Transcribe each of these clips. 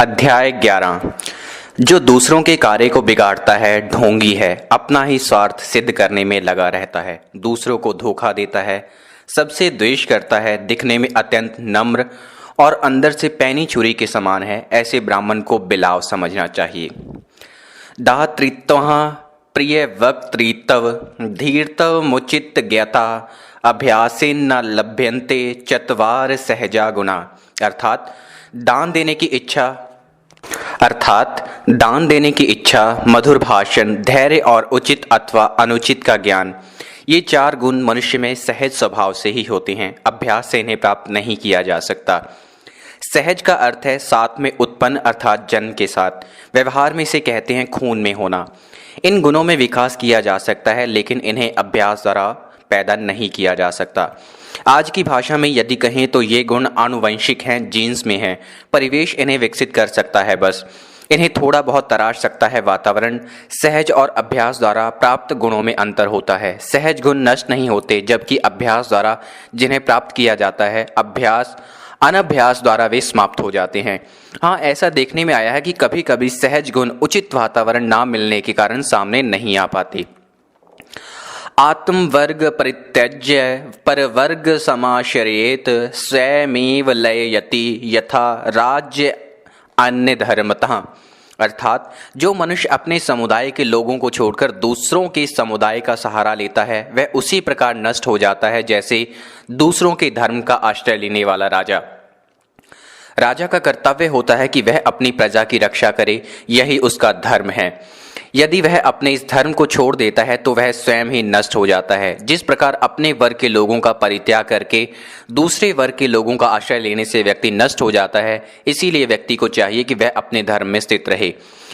अध्याय 11। जो दूसरों के कार्य को बिगाड़ता है ढोंगी है, अपना ही स्वार्थ सिद्ध करने में लगा रहता है, दूसरों को धोखा देता है, सबसे द्वेष करता है, दिखने में अत्यंत नम्र और अंदर से पैनी छुरी के समान है, ऐसे ब्राह्मण को बिलाव समझना चाहिए। दातृत्व प्रिय वक्तृत्व धीर्तव मुचित ज्ञता अभ्यासेन न लभ्यन्ते चत्वार सहजा गुणा। अर्थात दान देने की इच्छा, मधुर भाषण, धैर्य और उचित अथवा अनुचित का ज्ञान, ये चार गुण मनुष्य में सहज स्वभाव से ही होते हैं, अभ्यास से इन्हें प्राप्त नहीं किया जा सकता। सहज का अर्थ है साथ में उत्पन्न अर्थात जन्म के साथ, व्यवहार में इसे कहते हैं खून में होना। इन गुणों में विकास किया जा सकता है लेकिन इन्हें अभ्यास द्वारा पैदा नहीं किया जा सकता। आज की भाषा में यदि कहें तो ये गुण आनुवंशिक हैं, जीन्स में हैं, परिवेश इन्हें विकसित कर सकता है, बस इन्हें थोड़ा बहुत तराश सकता है वातावरण। सहज और अभ्यास द्वारा प्राप्त गुणों में अंतर होता है। सहज गुण नष्ट नहीं होते जबकि अभ्यास द्वारा जिन्हें प्राप्त किया जाता है अनभ्यास द्वारा वे समाप्त हो जाते हैं। हाँ, ऐसा देखने में आया है कि कभी कभी सहज गुण उचित वातावरण ना मिलने के कारण सामने नहीं आ पाते। आत्मवर्ग परित्यज्य परवर्ग समाश्रयेत स्वयमेव लययति यथा राज्य अन्य धर्मतः। अर्थात जो मनुष्य अपने समुदाय के लोगों को छोड़कर दूसरों के समुदाय का सहारा लेता है वह उसी प्रकार नष्ट हो जाता है जैसे दूसरों के धर्म का आश्रय लेने वाला राजा। राजा का कर्तव्य होता है कि वह अपनी प्रजा की रक्षा करे, यही उसका धर्म है। यदि वह अपने इस धर्म को छोड़ देता है तो वह स्वयं ही नष्ट हो जाता है। जिस प्रकार अपने वर्ग के लोगों का परित्याग करके दूसरे वर्ग के लोगों का आश्रय लेने से व्यक्ति नष्ट हो जाता है, इसीलिए व्यक्ति को चाहिए कि वह अपने धर्म में स्थित रहे।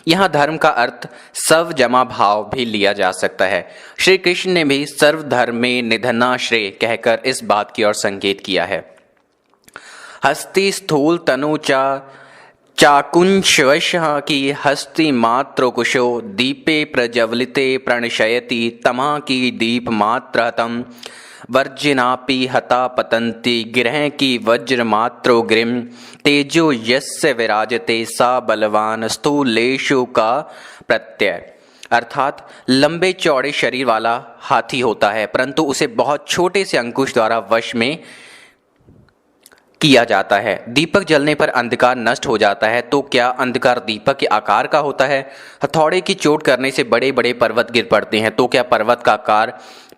यहाँ धर्म का अर्थ सर्वजमा भाव भी लिया जा सकता है। श्री कृष्ण ने भी सर्वधर्मे निधनाश्रय कहकर इस बात की ओर संकेत किया है। हस्ति स्थूल तनु चाकुंशवश की हस्ति मात्र कुशो दीपे प्रज्वलिते प्रणशयति तमा की दीप मात्र तम वर्जिनापि हता पतंती गिरह की वज्र मात्रो ग्रिम तेजो यस्य विराजते सा बलवान स्थूलेशु का प्रत्यय। अर्थात लंबे चौड़े शरीर वाला हाथी होता है परंतु उसे बहुत छोटे से अंकुश द्वारा वश में किया जाता है। दीपक जलने पर अंधकार नष्ट हो जाता है, तो क्या अंधकार दीपक के आकार का होता है? हथौड़े की चोट करने से बड़े बड़े पर्वत गिर पड़ते हैं, तो क्या पर्वत का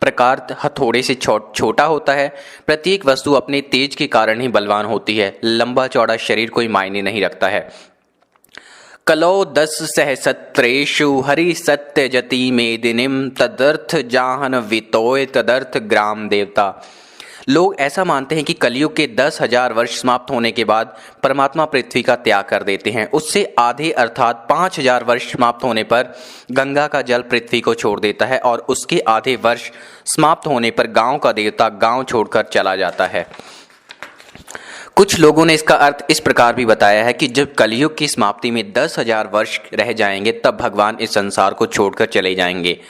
प्रकार हथौड़े से छोटा होता है? प्रत्येक वस्तु अपने तेज के कारण ही बलवान होती है, लंबा चौड़ा शरीर कोई मायने नहीं रखता है। कलौ 10 सहस्त्रेषु हरि सत्य जति मेदिनीम तदर्थ जाहन वितोय तदर्थ ग्राम देवता। लोग ऐसा मानते हैं कि कलयुग के 10,000 वर्ष समाप्त होने के बाद परमात्मा पृथ्वी का त्याग कर देते हैं। उससे आधे अर्थात 5,000 वर्ष समाप्त होने पर गंगा का जल पृथ्वी को छोड़ देता है और उसके आधे वर्ष समाप्त होने पर गांव का देवता गांव छोड़कर चला जाता है। कुछ लोगों ने इसका अर्थ इस प्रकार भी बताया है कि जब कलयुग की समाप्ति में 10,000 वर्ष रह जाएंगे तब भगवान इस संसार को छोड़कर चले जाएंगे।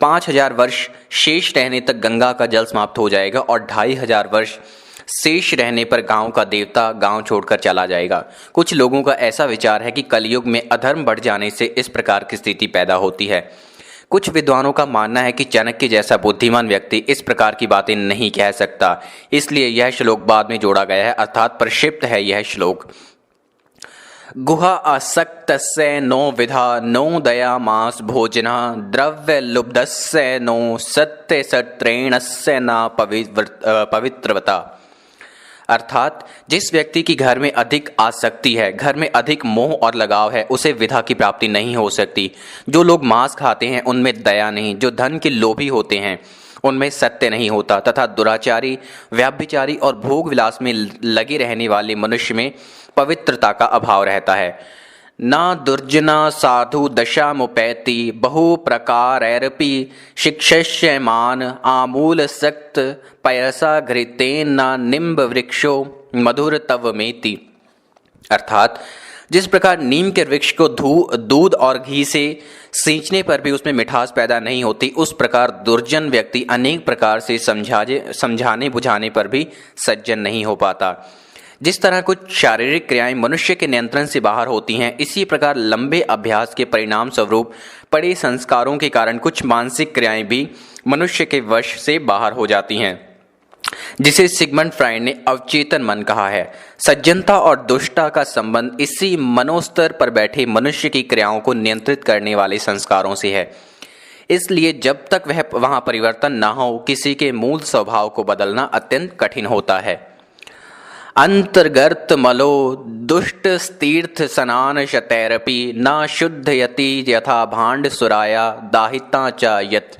5,000 वर्ष शेष रहने तक गंगा का जल समाप्त हो जाएगा और 2,500 वर्ष शेष रहने पर गांव का देवता गांव छोड़कर चला जाएगा। कुछ लोगों का ऐसा विचार है कि कलयुग में अधर्म बढ़ जाने से इस प्रकार की स्थिति पैदा होती है। कुछ विद्वानों का मानना है कि चाणक्य जैसा बुद्धिमान व्यक्ति इस प्रकार की बातें नहीं कह सकता, इसलिए यह श्लोक बाद में जोड़ा गया है, अर्थात प्रक्षिप्त है यह श्लोक। गुहा आसक्तस्य नो विधा नो दया मास भोजना द्रव्य लुब्धस्य नो सत्य सत्रेणस्य न पवित्रवता। अर्थात जिस व्यक्ति की घर में अधिक आसक्ति है, घर में अधिक मोह और लगाव है, उसे विधा की प्राप्ति नहीं हो सकती। जो लोग मांस खाते हैं उनमें दया नहीं, जो धन के लोभी होते हैं उनमें सत्य नहीं होता, तथा दुराचारी, व्यभिचारी और भोग विलास में लगे रहने वाले मनुष्य में पवित्रता का अभाव रहता है। ना दुर्जना साधु दशा मुपैति बहु प्रकारैरपि शिक्षस्यमान आमूल सक्त पयसा घृतेन ना निम्ब वृक्षो मधुर तवमेति। अर्थात जिस प्रकार नीम के वृक्ष को दूध और घी से सींचने पर भी उसमें मिठास पैदा नहीं होती, उस प्रकार दुर्जन व्यक्ति अनेक प्रकार से समझाने बुझाने पर भी सज्जन नहीं हो पाता। जिस तरह कुछ शारीरिक क्रियाएं मनुष्य के नियंत्रण से बाहर होती हैं, इसी प्रकार लंबे अभ्यास के परिणाम स्वरूप पड़े संस्कारों के कारण कुछ मानसिक क्रियाएं भी मनुष्य के वश से बाहर हो जाती हैं, जिसे सिगमंड फ्राइड ने अवचेतन मन कहा है। सज्जनता और दुष्टता का संबंध इसी मनोस्तर पर बैठे मनुष्य की क्रियाओं को नियंत्रित करने वाले संस्कारों से है। इसलिए जब तक वह वहां परिवर्तन न हो, किसी के मूल स्वभाव को बदलना अत्यंत कठिन होता है। अंतर्गत मलो दुष्ट तीर्थ स्नान शतैरपि न शुद्धयति यथा भांड सुराया दाहिता च यत्।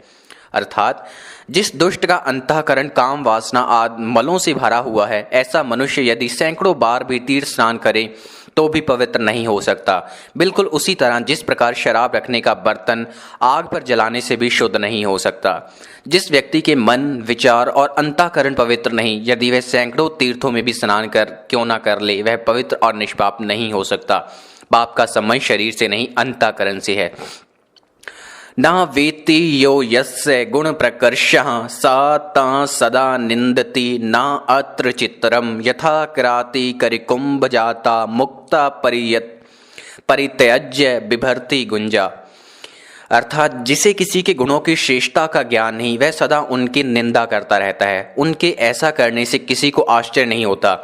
अर्थात जिस दुष्ट का अंतःकरण काम वासना आदि मलों से भरा हुआ है, ऐसा मनुष्य यदि सैकड़ों बार भी तीर्थ स्नान करे तो भी पवित्र नहीं हो सकता। बिल्कुल उसी तरह जिस प्रकार शराब रखने का बर्तन आग पर जलाने से भी शुद्ध नहीं हो सकता। जिस व्यक्ति के मन, विचार और अंतःकरण पवित्र नहीं, यदि वह सैकड़ों तीर्थों में भी स्नान क्यों न कर ले, वह पवित्र और निष्पाप नहीं हो सकता। पाप का संबंध शरीर से नहीं, अंतःकरण से है। न वेत्ति यो यस्य गुण प्रकर्षः सा ता सदा निंदति न अत्र चित्रम यथा क्राति करिकुंभ जाता मुक्ता परित्यज्य बिभर्ति गुंजा। अर्थात जिसे किसी के गुणों की श्रेष्ठता का ज्ञान नहीं, वह सदा उनकी निंदा करता रहता है। उनके ऐसा करने से किसी को आश्चर्य नहीं होता।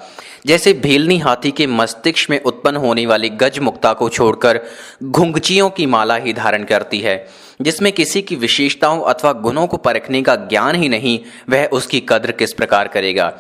जैसे भीलनी हाथी के मस्तिष्क में उत्पन्न होने वाली गजमुक्ता को छोड़कर घुंघचियों की माला ही धारण करती है। जिसमें किसी की विशेषताओं अथवा गुणों को परखने का ज्ञान ही नहीं, वह उसकी कद्र किस प्रकार करेगा।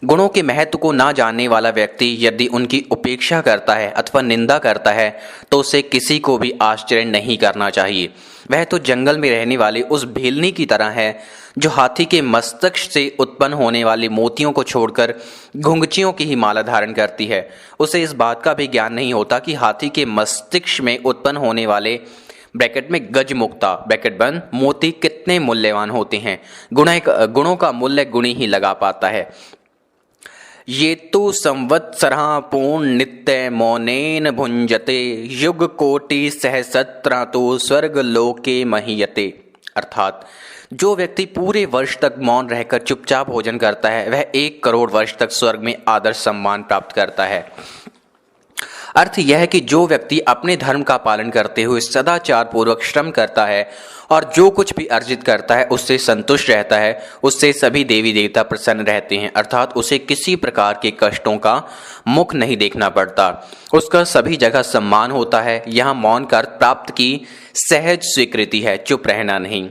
गुणों के महत्व को ना जानने वाला व्यक्ति यदि उनकी उपेक्षा करता है अथवा निंदा करता है तो उसे किसी को भी आश्चर्य नहीं करना चाहिए। वह तो जंगल में रहने वाली उस भीलनी की तरह है जो हाथी के मस्तिष्क से उत्पन्न होने वाले मोतियों को छोड़कर घुंघचियों की ही माला धारण करती है। उसे इस बात का भी ज्ञान नहीं होता कि हाथी के मस्तिष्क में उत्पन्न होने वाले ब्रैकेट में गजमुक्ता ब्रैकेट बंद मोती कितने मूल्यवान होते हैं। गुणों का मूल्य गुणी ही लगा पाता है। ये तो संवत्सरा पूर्ण नित्य मौनेन भुंजते युग कोटि सहस्त्रा तो स्वर्ग लोके महीयते। अर्थात जो व्यक्ति पूरे वर्ष तक मौन रहकर चुपचाप भोजन करता है, वह 1 करोड़ वर्ष तक स्वर्ग में आदर सम्मान प्राप्त करता है। अर्थ यह है कि जो व्यक्ति अपने धर्म का पालन करते हुए सदाचार पूर्वक श्रम करता है और जो कुछ भी अर्जित करता है उससे संतुष्ट रहता है, उससे सभी देवी देवता प्रसन्न रहते हैं। अर्थात उसे किसी प्रकार के कष्टों का मुख नहीं देखना पड़ता। उसका सभी जगह सम्मान होता है। यहाँ मौन का अर्थ प्राप्त की सहज स्वीकृति है, चुप रहना नहीं।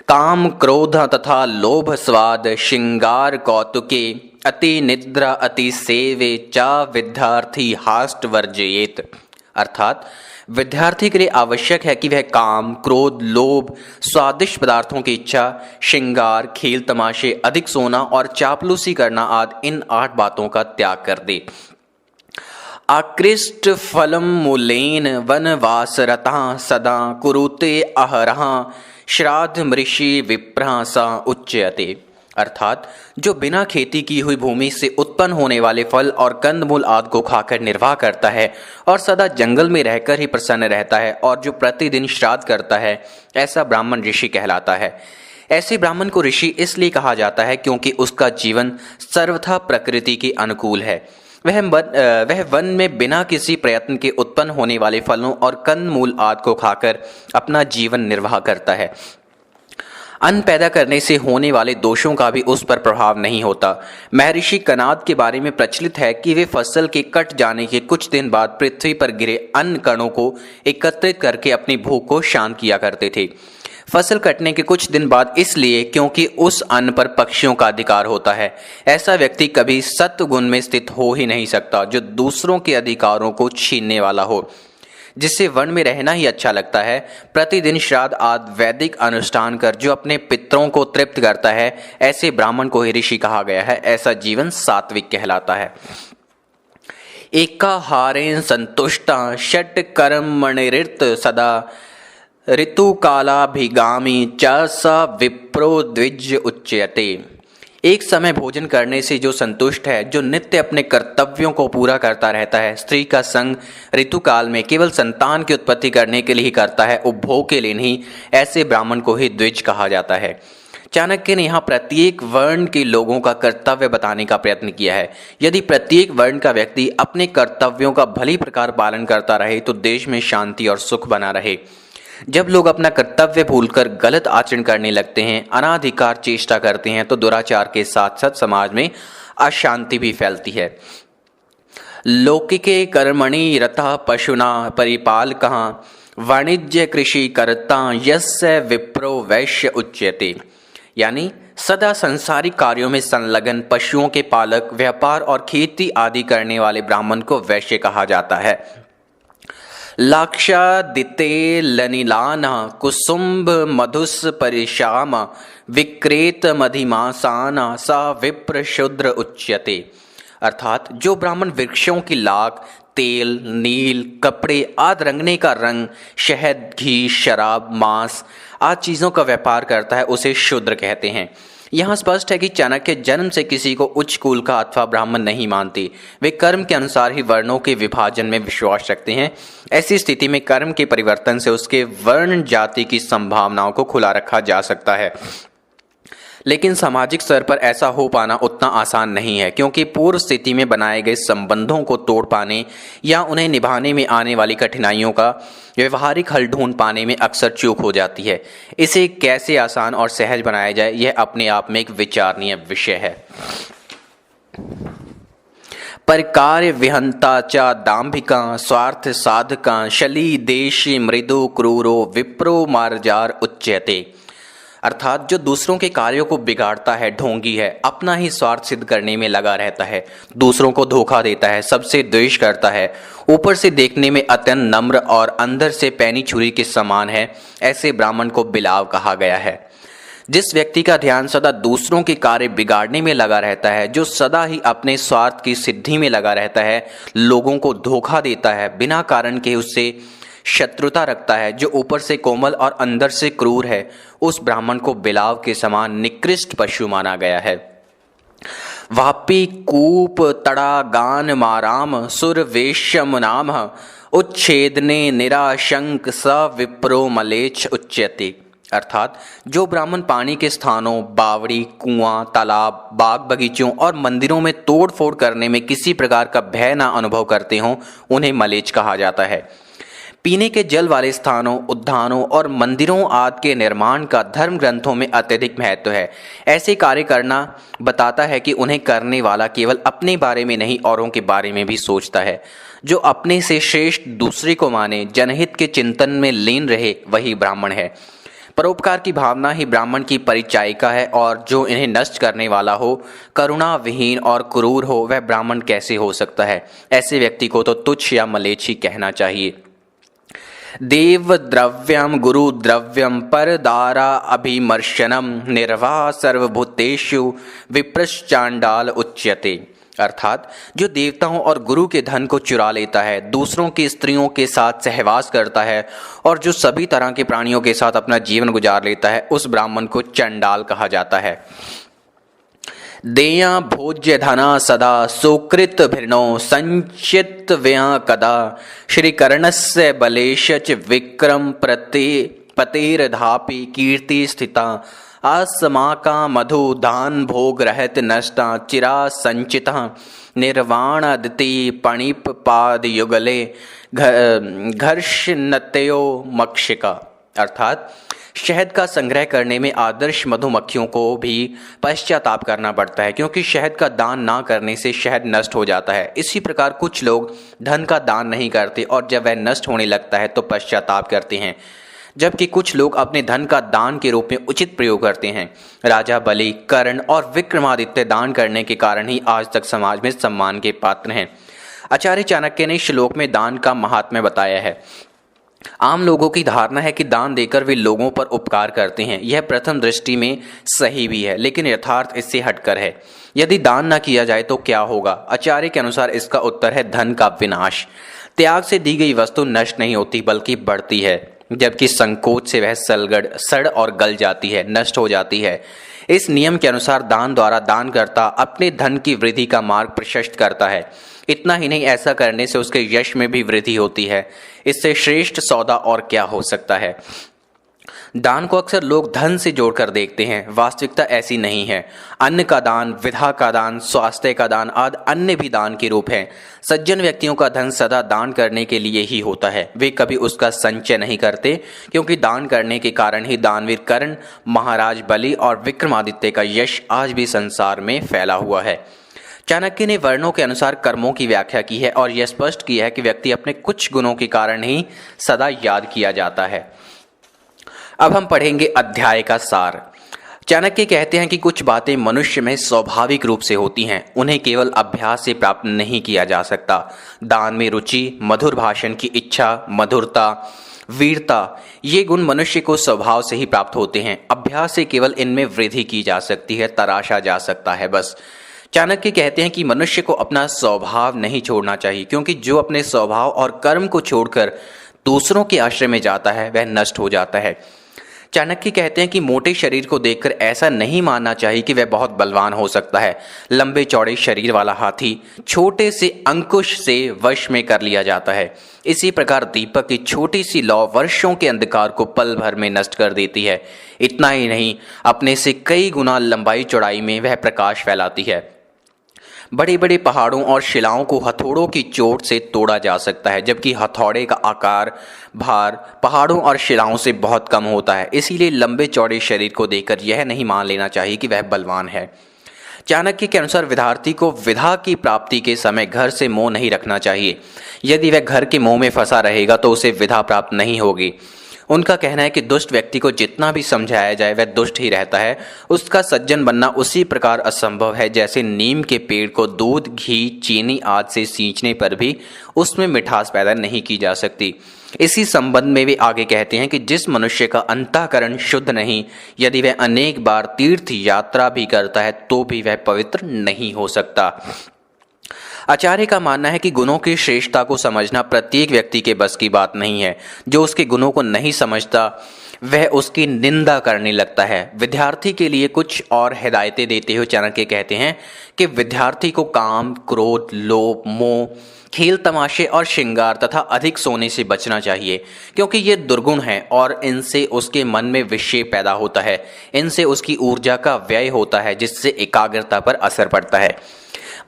काम क्रोध तथा लोभ स्वाद श्रृंगार कौतुके अति निद्रा अति सेवे चा विद्यार्थी हास्ट वर्जयेत। अर्थात विद्यार्थी के लिए आवश्यक है कि वह काम, क्रोध, लोभ, स्वादिष्ट पदार्थों की इच्छा, श्रृंगार, खेल तमाशे, अधिक सोना और चापलूसी करना आदि इन 8 बातों का त्याग कर दे। आकृष्ट फलम मूलेन वनवासरता सदा कुरुते अहरहा श्राद्ध मृषि विप्रा सा उच्यते। अर्थात जो बिना खेती की हुई भूमि से उत्पन्न होने वाले फल और कंदमूल आदि को खाकर निर्वाह करता है और सदा जंगल में रहकर ही प्रसन्न रहता है और जो प्रतिदिन श्राद्ध करता है, ऐसा ब्राह्मण ऋषि कहलाता है। ऐसे ब्राह्मण को ऋषि इसलिए कहा जाता है क्योंकि उसका जीवन सर्वथा प्रकृति के अनुकूल है। वह वन में बिना किसी प्रयत्न के उत्पन्न होने वाले फलों और कंदमूल आदि को खाकर अपना जीवन निर्वाह करता है। अन्न पैदा करने से होने वाले दोषों का भी उस पर प्रभाव नहीं होता। महर्षि कनाद के बारे में प्रचलित है कि वे फसल के कट जाने के कुछ दिन बाद पृथ्वी पर गिरे अन्न कणों को एकत्रित करके अपनी भूख को शांत किया करते थे। फसल कटने के कुछ दिन बाद इसलिए क्योंकि उस अन्न पर पक्षियों का अधिकार होता है। ऐसा व्यक्ति कभी सत्वगुण में स्थित हो ही नहीं सकता जो दूसरों के अधिकारों को छीनने वाला हो, जिससे वन में रहना ही अच्छा लगता है। प्रतिदिन श्राद्ध आदि वैदिक अनुष्ठान कर जो अपने पितरों को तृप्त करता है, ऐसे ब्राह्मण को ही ऋषि कहा गया है। ऐसा जीवन सात्विक कहलाता है। एकाहारेण संतुष्टा षट कर्मणिरित सदा ऋतु कालाभिगामी च स विप्रो द्विज उच्यते। एक समय भोजन करने से जो संतुष्ट है, जो नित्य अपने कर्तव्यों को पूरा करता रहता है, स्त्री का संग ऋतुकाल में केवल संतान की उत्पत्ति करने के लिए ही करता है, उपभोग के लिए नहीं, ऐसे ब्राह्मण को ही द्विज कहा जाता है। चाणक्य ने यहाँ प्रत्येक वर्ण के लोगों का कर्तव्य बताने का प्रयत्न किया है। यदि प्रत्येक वर्ण का व्यक्ति अपने कर्तव्यों का भली प्रकार पालन करता रहे तो देश में शांति और सुख बना रहे। जब लोग अपना कर्तव्य भूलकर गलत आचरण करने लगते हैं, अनाधिकार चेष्टा करते हैं, तो दुराचार के साथ साथ समाज में अशांति भी फैलती है। लौकिके कर्मणि रतः पशुना परिपालकः वाणिज्य कृषि कर्ता यस्य विप्रो वैश्य उच्यते। यानी सदा संसारिक कार्यों में संलग्न पशुओं के पालक, व्यापार और खेती आदि करने वाले ब्राह्मण को वैश्य कहा जाता है। लाक्षादिते लनिलान कुसुम्भ मधुस परिशाम विक्रेत मधिमासान सा विप्र शूद्र उच्यते। अर्थात जो ब्राह्मण वृक्षों की लाख, तेल, नील, कपड़े आदि रंगने का रंग, शहद, घी, शराब, मांस आदि चीज़ों का व्यापार करता है उसे शूद्र कहते हैं। यहाँ स्पष्ट है कि चाणक्य जन्म से किसी को उच्च कुल का अथवा ब्राह्मण नहीं मानते। वे कर्म के अनुसार ही वर्णों के विभाजन में विश्वास रखते हैं। ऐसी स्थिति में कर्म के परिवर्तन से उसके वर्ण जाति की संभावनाओं को खुला रखा जा सकता है, लेकिन सामाजिक स्तर पर ऐसा हो पाना उतना आसान नहीं है, क्योंकि पूर्व स्थिति में बनाए गए संबंधों को तोड़ पाने या उन्हें निभाने में आने वाली कठिनाइयों का व्यवहारिक हल ढूंढ पाने में अक्सर चूक हो जाती है। इसे कैसे आसान और सहज बनाया जाए, यह अपने आप में एक विचारणीय विषय है। पर कार्य विहंता च दाम्भिका स्वार्थ साधका शली देशी मृदु क्रूरो विप्रो मार्जार उच्यते। अर्थात जो दूसरों के कार्यों को बिगाड़ता है, ढोंगी है, अपना ही स्वार्थ सिद्ध करने में लगा रहता है, दूसरों को धोखा देता है, सबसे द्वेष करता है, ऊपर से देखने में अत्यंत नम्र और अंदर से पैनी छुरी के समान है, ऐसे ब्राह्मण को बिलाव कहा गया है। जिस व्यक्ति का ध्यान सदा दूसरों के कार्य बिगाड़ने में लगा रहता है, जो सदा ही अपने स्वार्थ की सिद्धि में लगा रहता है, लोगों को धोखा देता है, बिना कारण के उससे शत्रुता रखता है, जो ऊपर से कोमल और अंदर से क्रूर है, उस ब्राह्मण को बिलाव के समान निकृष्ट पशु माना गया है। वापी कूप तड़ा गान माराम सुर वेश्यम नाम उच्छेदने निराशंक स विप्रो मलेच्छ उच्यते। अर्थात जो ब्राह्मण पानी के स्थानों, बावड़ी, कुआं, तालाब, बाग बगीचों और मंदिरों में तोड़ फोड़ करने में किसी प्रकार का भय ना अनुभव करते हों, उन्हें मलेच्छ कहा जाता है। पीने के जल वाले स्थानों, उद्यानों और मंदिरों आदि के निर्माण का धर्म ग्रंथों में अत्यधिक महत्व है। ऐसे कार्य करना बताता है कि उन्हें करने वाला केवल अपने बारे में नहीं, औरों के बारे में भी सोचता है। जो अपने से श्रेष्ठ दूसरे को माने, जनहित के चिंतन में लीन रहे, वही ब्राह्मण है। परोपकार की भावना ही ब्राह्मण की परिचायिका है, और जो इन्हें नष्ट करने वाला हो, करुणा विहीन और क्रूर हो, वह ब्राह्मण कैसे हो सकता है। ऐसे व्यक्ति को तो तुच्छ या मलेच्छ ही कहना चाहिए। देव द्रव्यम गुरु द्रव्यम परदारा अभिमर्शनम निर्वाह सर्वभूतेषु विप्रश्चांडाल उच्यते। अर्थात जो देवताओं और गुरु के धन को चुरा लेता है, दूसरों की स्त्रियों के साथ सहवास करता है और जो सभी तरह के प्राणियों के साथ अपना जीवन गुजार लेता है, उस ब्राह्मण को चंडाल कहा जाता है। देया भोज्य धना सदा सुकृत भिर्नो संचित व्यय कदा श्रीकर्णस्य बलेशच विक्रम पतेरधापि कीर्ति स्थिता असमाका मधु दान भोग रहत नष्टा चिरा संचिता निर्वाणादिति पणिप पाद युगले घर्षणतयो मक्षिका। अर्थात शहद का संग्रह करने में आदर्श मधुमक्खियों को भी पश्चाताप करना पड़ता है, क्योंकि शहद का दान ना करने से शहद नष्ट हो जाता है। इसी प्रकार कुछ लोग धन का दान नहीं करते और जब वह नष्ट होने लगता है तो पश्चाताप करते हैं, जबकि कुछ लोग अपने धन का दान के रूप में उचित प्रयोग करते हैं। राजा बलि, कर्ण और विक्रमादित्य दान करने के कारण ही आज तक समाज में सम्मान के पात्र हैं। आचार्य चाणक्य ने श्लोक में दान का महात्म्य बताया है। आम लोगों की धारणा है कि दान देकर वे लोगों पर उपकार करते हैं। यह प्रथम दृष्टि में सही भी है, लेकिन यथार्थ इससे हटकर है। यदि दान न किया जाए तो क्या होगा? आचार्य के अनुसार इसका उत्तर है धन का विनाश। त्याग से दी गई वस्तु नष्ट नहीं होती बल्कि बढ़ती है, जबकि संकोच से वह सड़ और गल जाती है, नष्ट हो जाती है। इस नियम के अनुसार दान द्वारा दानकर्ता अपने धन की वृद्धि का मार्ग प्रशस्त करता है। इतना ही नहीं, ऐसा करने से उसके यश में भी वृद्धि होती है। इससे श्रेष्ठ सौदा और क्या हो सकता है। दान को अक्सर लोग धन से जोड़कर देखते हैं, वास्तविकता ऐसी नहीं है। अन्न का दान, विधा का दान, स्वास्थ्य का दान आदि अन्य भी दान के रूप हैं। सज्जन व्यक्तियों का धन सदा दान करने के लिए ही होता है, वे कभी उसका संचय नहीं करते, क्योंकि दान करने के कारण ही दानवीर कर्ण, महाराज बलि और विक्रमादित्य का यश आज भी संसार में फैला हुआ है। चाणक्य ने वर्णों के अनुसार कर्मों की व्याख्या की है और यह स्पष्ट किया है कि व्यक्ति अपने कुछ गुणों के कारण ही सदा याद किया जाता है। अब हम पढ़ेंगे अध्याय का सार। चाणक्य कहते हैं कि कुछ बातें मनुष्य में स्वाभाविक रूप से होती हैं, उन्हें केवल अभ्यास से प्राप्त नहीं किया जा सकता। दान में रुचि, मधुर भाषण की इच्छा, मधुरता, वीरता, ये गुण मनुष्य को स्वभाव से ही प्राप्त होते हैं। अभ्यास से केवल इनमें वृद्धि की जा सकती है, तराशा जा सकता है बस। चाणक्य कहते हैं कि मनुष्य को अपना स्वभाव नहीं छोड़ना चाहिए, क्योंकि जो अपने स्वभाव और कर्म को छोड़कर दूसरों के आश्रय में जाता है वह नष्ट हो जाता है। चाणक्य कहते हैं कि मोटे शरीर को देखकर ऐसा नहीं मानना चाहिए कि वह बहुत बलवान हो सकता है। लंबे चौड़े शरीर वाला हाथी छोटे से अंकुश से वश में कर लिया जाता है। इसी प्रकार दीपक की छोटी सी लौ वर्षों के अंधकार को पल भर में नष्ट कर देती है। इतना ही नहीं, अपने से कई गुना लंबाई चौड़ाई में वह प्रकाश फैलाती है। बड़े बड़े पहाड़ों और शिलाओं को हथौड़ों की चोट से तोड़ा जा सकता है, जबकि हथौड़े का आकार, भार पहाड़ों और शिलाओं से बहुत कम होता है। इसीलिए लंबे चौड़े शरीर को देखकर यह नहीं मान लेना चाहिए कि वह बलवान है। चाणक्य के अनुसार विद्यार्थी को विद्या की प्राप्ति के समय घर से मोह नहीं रखना चाहिए। यदि वह घर के मोह में फंसा रहेगा तो उसे विद्या प्राप्त नहीं होगी। उनका कहना है कि दुष्ट व्यक्ति को जितना भी समझाया जाए वह दुष्ट ही रहता है। उसका सज्जन बनना उसी प्रकार असंभव है जैसे नीम के पेड़ को दूध, घी, चीनी आदि से सींचने पर भी उसमें मिठास पैदा नहीं की जा सकती। इसी संबंध में वे आगे कहते हैं कि जिस मनुष्य का अंतःकरण शुद्ध नहीं, यदि वह अनेक बार तीर्थ यात्रा भी करता है तो भी वह पवित्र नहीं हो सकता। आचार्य का मानना है कि गुणों की श्रेष्ठता को समझना प्रत्येक व्यक्ति के बस की बात नहीं है। जो उसके गुणों को नहीं समझता वह उसकी निंदा करने लगता है। विद्यार्थी के लिए कुछ और हिदायतें देते हुए चाणक्य कहते हैं कि विद्यार्थी को काम, क्रोध, लोभ, मोह, खेल तमाशे और श्रृंगार तथा अधिक सोने से बचना चाहिए, क्योंकि ये दुर्गुण हैं और इनसे उसके मन में विक्षेप पैदा होता है। इनसे उसकी ऊर्जा का व्यय होता है, जिससे एकाग्रता पर असर पड़ता है।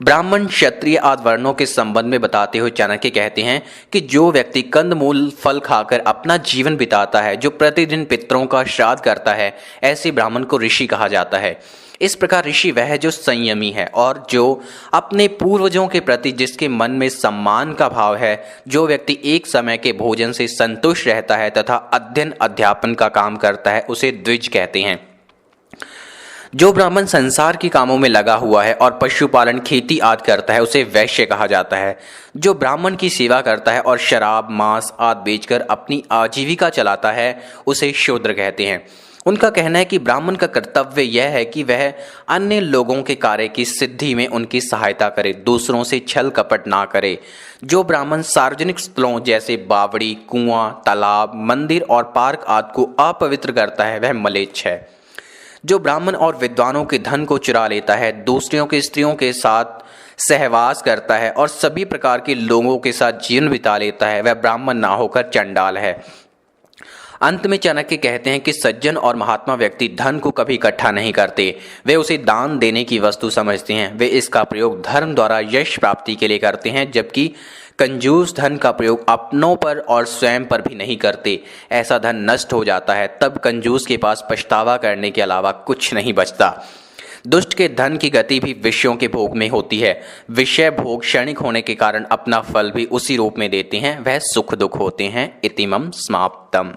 ब्राह्मण, क्षत्रिय आदि वर्णों के संबंध में बताते हुए चाणक्य कहते हैं कि जो व्यक्ति कंदमूल फल खाकर अपना जीवन बिताता है, जो प्रतिदिन पितरों का श्राद्ध करता है, ऐसे ब्राह्मण को ऋषि कहा जाता है। इस प्रकार ऋषि वह है जो संयमी है और जो अपने पूर्वजों के प्रति जिसके मन में सम्मान का भाव है। जो व्यक्ति एक समय के भोजन से संतुष्ट रहता है तथा अध्ययन अध्यापन का काम करता है, उसे द्विज कहते हैं। जो ब्राह्मण संसार के कामों में लगा हुआ है और पशुपालन, खेती आदि करता है, उसे वैश्य कहा जाता है। जो ब्राह्मण की सेवा करता है और शराब, मांस आदि बेचकर अपनी आजीविका चलाता है, उसे शूद्र कहते हैं। उनका कहना है कि ब्राह्मण का कर्तव्य यह है कि वह अन्य लोगों के कार्य की सिद्धि में उनकी सहायता करे, दूसरों से छल कपट ना करे। जो ब्राह्मण सार्वजनिक स्थलों जैसे बावड़ी, कुआं, तालाब, मंदिर और पार्क आदि को अपवित्र करता है, वह म्लेच्छ है। जो ब्राह्मण और विद्वानों के धन को चुरा लेता है, दूसरों की स्त्रियों के साथ सहवास करता है और सभी प्रकार के लोगों के साथ जीवन बिता लेता है, वह ब्राह्मण ना होकर चंडाल है। अंत में चाणक्य कहते हैं कि सज्जन और महात्मा व्यक्ति धन को कभी इकट्ठा नहीं करते, वे उसे दान देने की वस्तु समझते हैं। वे इसका प्रयोग धर्म द्वारा यश प्राप्ति के लिए करते हैं, जबकि कंजूस धन का प्रयोग अपनों पर और स्वयं पर भी नहीं करते। ऐसा धन नष्ट हो जाता है, तब कंजूस के पास पछतावा करने के अलावा कुछ नहीं बचता। दुष्ट के धन की गति भी विषयों के भोग में होती है। विषय भोग क्षणिक होने के कारण अपना फल भी उसी रूप में देते हैं, वह सुख दुख होते हैं। इतिमम समाप्तम।